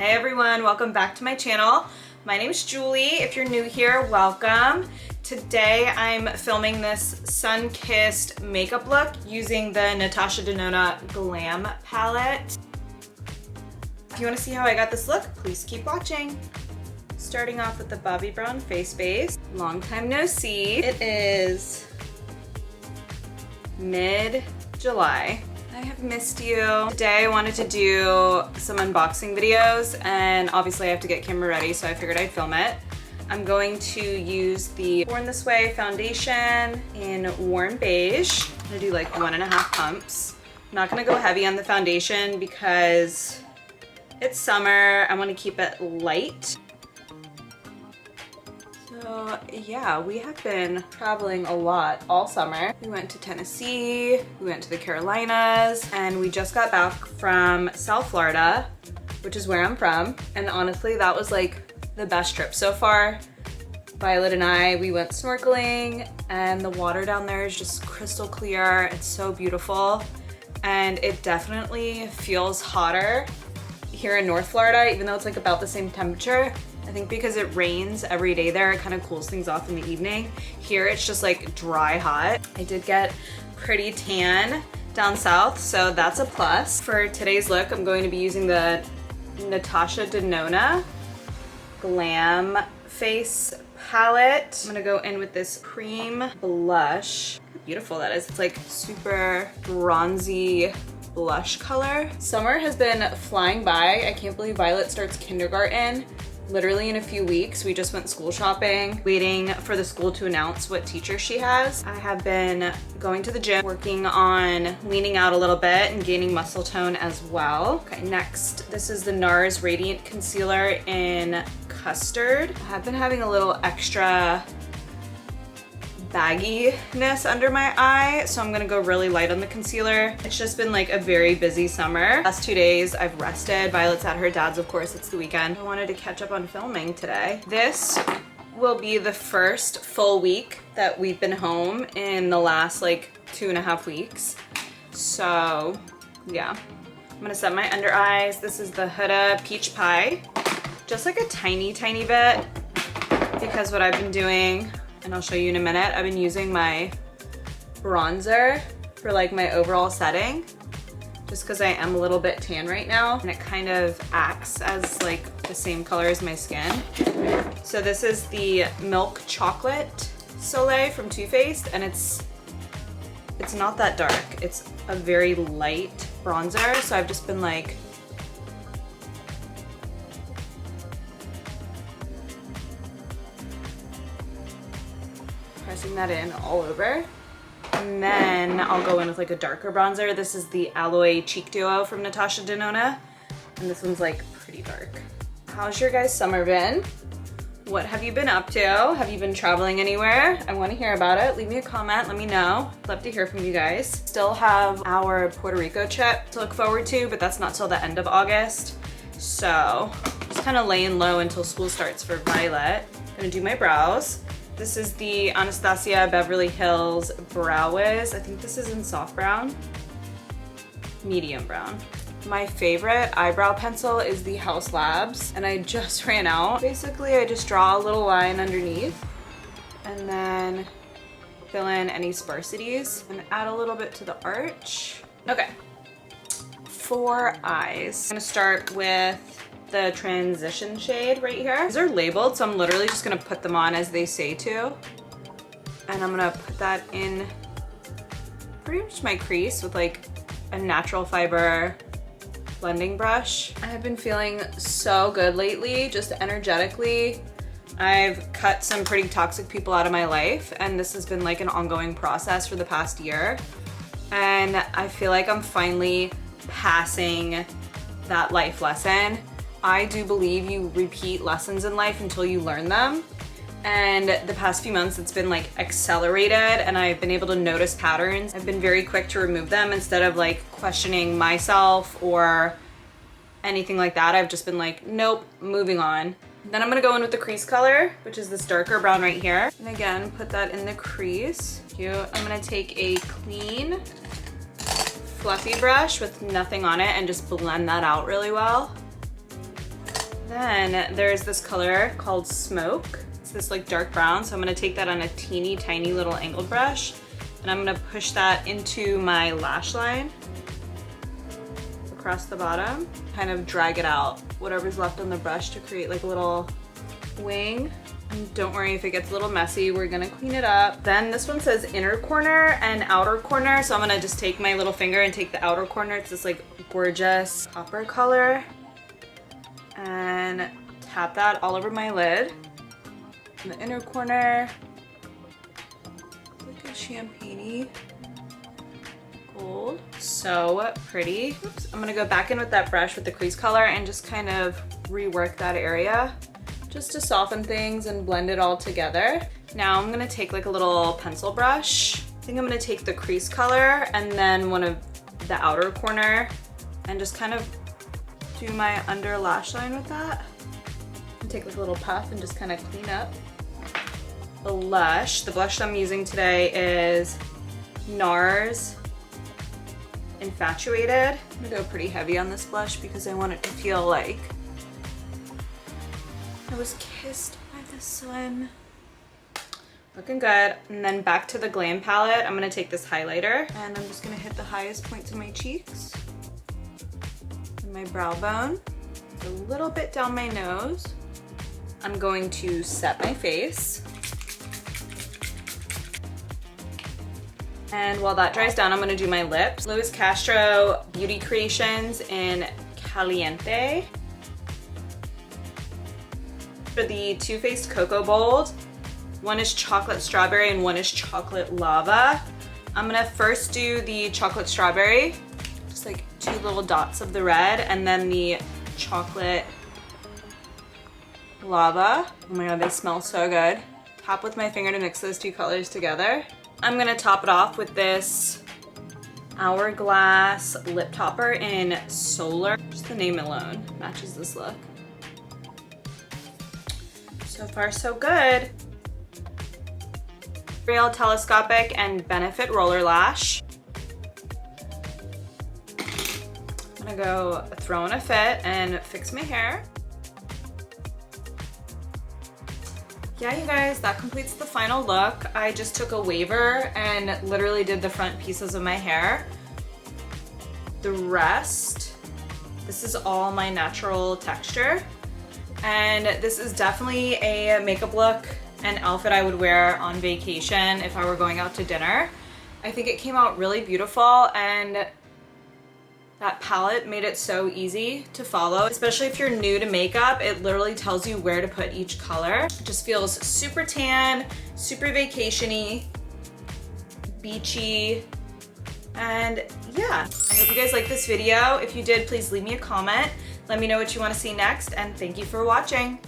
Hey everyone, welcome back to my channel. My name is Julie. If you're new here, welcome. Today I'm filming this sun-kissed makeup look using the Natasha Denona Glam palette. If you want to see how I got this look, please keep watching. Starting off with the Bobbi Brown face base. Long time no see. It is mid-July. I have missed you. Today I wanted to do some unboxing videos and obviously I have to get camera ready, so I figured I'd film it. I'm going to use the Born This Way foundation in Warm Beige. I'm gonna do like 1.5 pumps. I'm not gonna go heavy on the foundation because it's summer. I want to keep it light. So yeah, we have been traveling a lot all summer. We went to Tennessee, we went to the Carolinas, and we just got back from South Florida, which is where I'm from. And honestly, that was like the best trip so far. Violet and I, we went snorkeling and the water down there is just crystal clear. It's so beautiful. And it definitely feels hotter here in North Florida, even though it's like about the same temperature. I think because it rains every day there, it kind of cools things off in the evening. Here it's just like dry hot. I did get pretty tan down south, so that's a plus. For today's look, I'm going to be using the Natasha Denona Glam Face palette. I'm gonna go in with this cream blush. How beautiful that is. It's like super bronzy blush color. Summer has been flying by. I can't believe Violet starts kindergarten literally in a few weeks. We just went school shopping, waiting for the school to announce what teacher she has. I have been going to the gym, working on leaning out a little bit and gaining muscle tone as well. Okay, next, this is the NARS Radiant Concealer in Custard. I have been having a little extra bagginess under my eye, so I'm gonna go really light on the concealer. It's just been like a very busy summer. Last 2 days I've rested. Violet's at her dad's, of course, it's the weekend. I wanted to catch up on filming today. This will be the first full week that we've been home in the last like 2.5 weeks. So yeah, I'm gonna set my under eyes. This is the Huda Peach Pie. Just like a tiny bit, because what I've been doing, and I'll show you in a minute, I've been using my bronzer for like my overall setting, just because I am a little bit tan right now, and it kind of acts as like the same color as my skin. So this is the Milk Chocolate Soleil from Too Faced, and it's not that dark. It's a very light bronzer, so I've just been like pressing that in all over. And then I'll go in with like a darker bronzer. This is the Alloy Cheek Duo from Natasha Denona, and this one's like pretty dark. How's your guys' summer been? What have you been up to? Have you been traveling anywhere? I want to hear about it. Leave me a comment, let me know. Love to hear from you guys. Still have our Puerto Rico trip to look forward to, but that's not till the end of August. So just kind of laying low until school starts for Violet. Gonna do my brows. This is the Anastasia Beverly Hills Brow Wiz. I think this is in soft brown, medium brown. My favorite eyebrow pencil is the House Labs, and I just ran out. Basically, I just draw a little line underneath and then fill in any sparsities and add a little bit to the arch. Okay, for eyes, I'm gonna start with the transition shade right here. These are labeled, so I'm literally just gonna put them on as they say to. And I'm gonna put that in pretty much my crease with like a natural fiber blending brush. I have been feeling so good lately, just energetically. I've cut some pretty toxic people out of my life, and this has been like an ongoing process for the past year. And I feel like I'm finally passing that life lesson. I do believe you repeat lessons in life until you learn them. And the past few months, it's been like accelerated, and I've been able to notice patterns. I've been very quick to remove them instead of like questioning myself or anything like that. I've just been like, nope, moving on. Then I'm gonna go in with the crease color, which is this darker brown right here. And again, put that in the crease. Cute. I'm gonna take a clean, fluffy brush with nothing on it and just blend that out really well. Then there's this color called Smoke. It's this like dark brown, so I'm gonna take that on a teeny tiny little angled brush, and I'm gonna push that into my lash line across the bottom, kind of drag it out, whatever's left on the brush, to create like a little wing. And don't worry if it gets a little messy, we're gonna clean it up. Then this one says inner corner and outer corner, so I'm gonna just take my little finger and take the outer corner. It's this like gorgeous copper color, and tap that all over my lid. In the inner corner, like a champagne-y gold. So pretty. Oops. I'm gonna go back in with that brush with the crease color and just kind of rework that area just to soften things and blend it all together. Now I'm gonna take like a little pencil brush. I think I'm gonna take the crease color and then one of the outer corner and just kind of do my under lash line with that. And take like a little puff and just kind of clean up. Blush. The blush I'm using today is NARS Infatuated. I'm gonna go pretty heavy on this blush because I want it to feel like I was kissed by the sun. Looking good. And then back to the Glam palette, I'm gonna take this highlighter and I'm just gonna hit the highest points of my cheeks and my brow bone, a little bit down my nose. I'm going to set my face. And while that dries down, I'm gonna do my lips. Louis Castro Beauty Creations in Caliente. For the Too Faced Cocoa Bold, one is chocolate strawberry and one is chocolate lava. I'm gonna first do the chocolate strawberry, just like 2 little dots of the red, and then the chocolate lava. Oh my god, they smell so good. Tap with my finger to mix those 2 colors together. I'm gonna top it off with this Hourglass lip topper in Solar. Just the name alone matches this look. So far, so good. Real Telescopic and Benefit Roller Lash. I'm gonna go throw in a fit and fix my hair. Yeah, you guys, that completes the final look. I just took a waver and literally did the front pieces of my hair. The rest, this is all my natural texture. And this is definitely a makeup look and outfit I would wear on vacation if I were going out to dinner. I think it came out really beautiful, and that palette made it so easy to follow, especially if you're new to makeup. It literally tells you where to put each color. It just feels super tan, super vacation-y, beachy, and yeah. I hope you guys liked this video. If you did, please leave me a comment. Let me know what you want to see next, and thank you for watching.